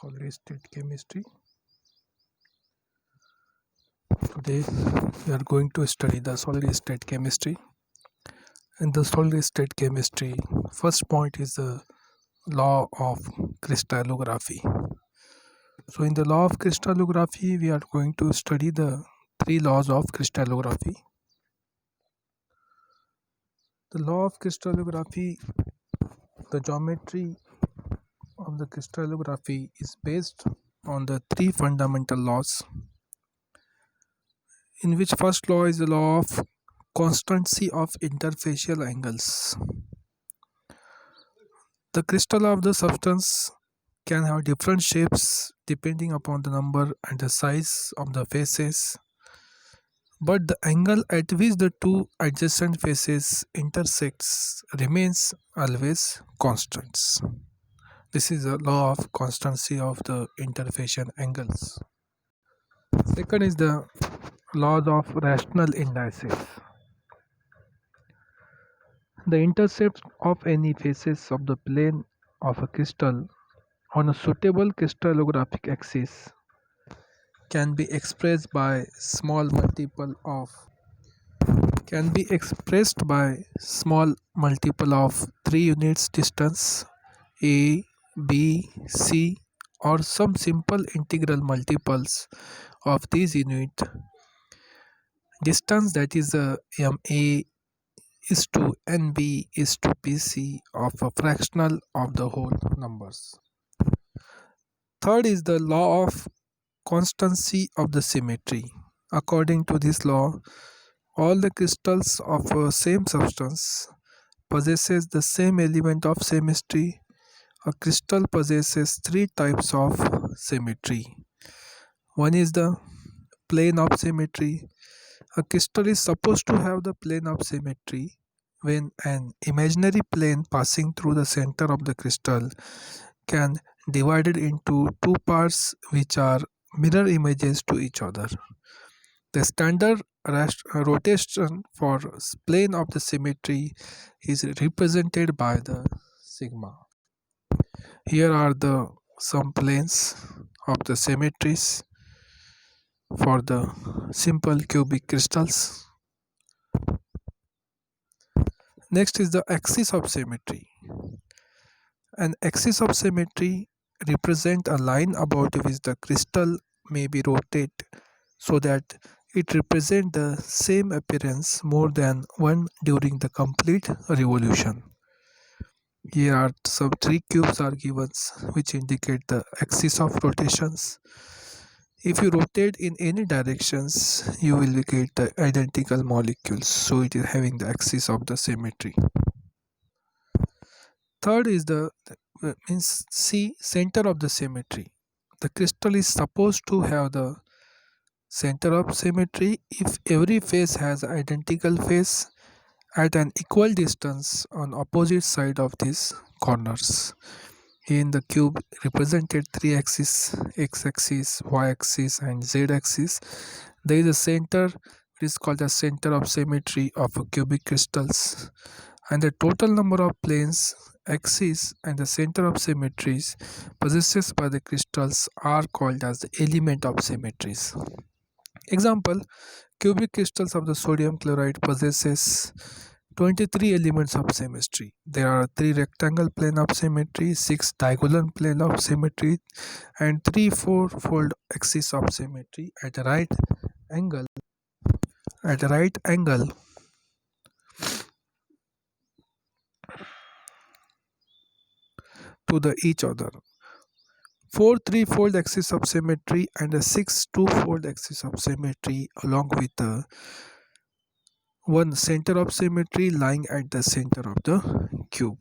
Solid state chemistry. Today we are going to study the solid state chemistry. In the solid state chemistry, first point is the law of crystallography. So in the law of crystallography, we are going to study the three laws of crystallography. The law of crystallography, the geometry of the crystallography is based on the three fundamental laws, in which first law is the law of constancy of interfacial angles. The crystal of the substance can have different shapes depending upon the number and the size of the faces, but the angle at which the two adjacent faces intersects remains always constant. This is the law of constancy of the interfacial angles. Second is the laws of rational indices. The intercepts of any faces of the plane of a crystal on a suitable crystallographic axis can be expressed by small multiple of 3 units distance a, b, c, or some simple integral multiples of these unit distance, that is ma is to nb is to pc of a fractional of the whole numbers. Third is the law of constancy of the symmetry. According to this law, all the crystals of a same substance possesses the same element of symmetry. A crystal possesses three types of symmetry. One is the plane of symmetry. A crystal is supposed to have the plane of symmetry when an imaginary plane passing through the center of the crystal can divide it into two parts which are mirror images to each other. The standard rotation for plane of the symmetry is represented by the sigma. Here are some planes of the symmetries for the simple cubic crystals. Next is the axis of symmetry. An axis of symmetry represents a line about which the crystal may be rotated so that it represents the same appearance more than one during the complete revolution. Here are some three cubes are given which indicate the axis of rotations. If you rotate in any directions, you will get the identical molecules, so it is having the axis of the symmetry. Third is the means C, center of the symmetry. The crystal is supposed to have the center of symmetry if every face has identical face at an equal distance on opposite side of these corners. In the cube represented three axes, x-axis, y-axis and z-axis. There is a center, it is called the center of symmetry of cubic crystals, and the total number of planes, axes and the center of symmetries possessed by the crystals are called as the element of symmetries. Example, cubic crystals of the sodium chloride possesses 23 elements of symmetry. There are 3 rectangle plane of symmetry, 6 diagonal plane of symmetry and 3 four-fold axis of symmetry at a right angle to each other. 4 three-fold axis of symmetry and a 6 two-fold axis of symmetry along with one center of symmetry lying at the center of the cube.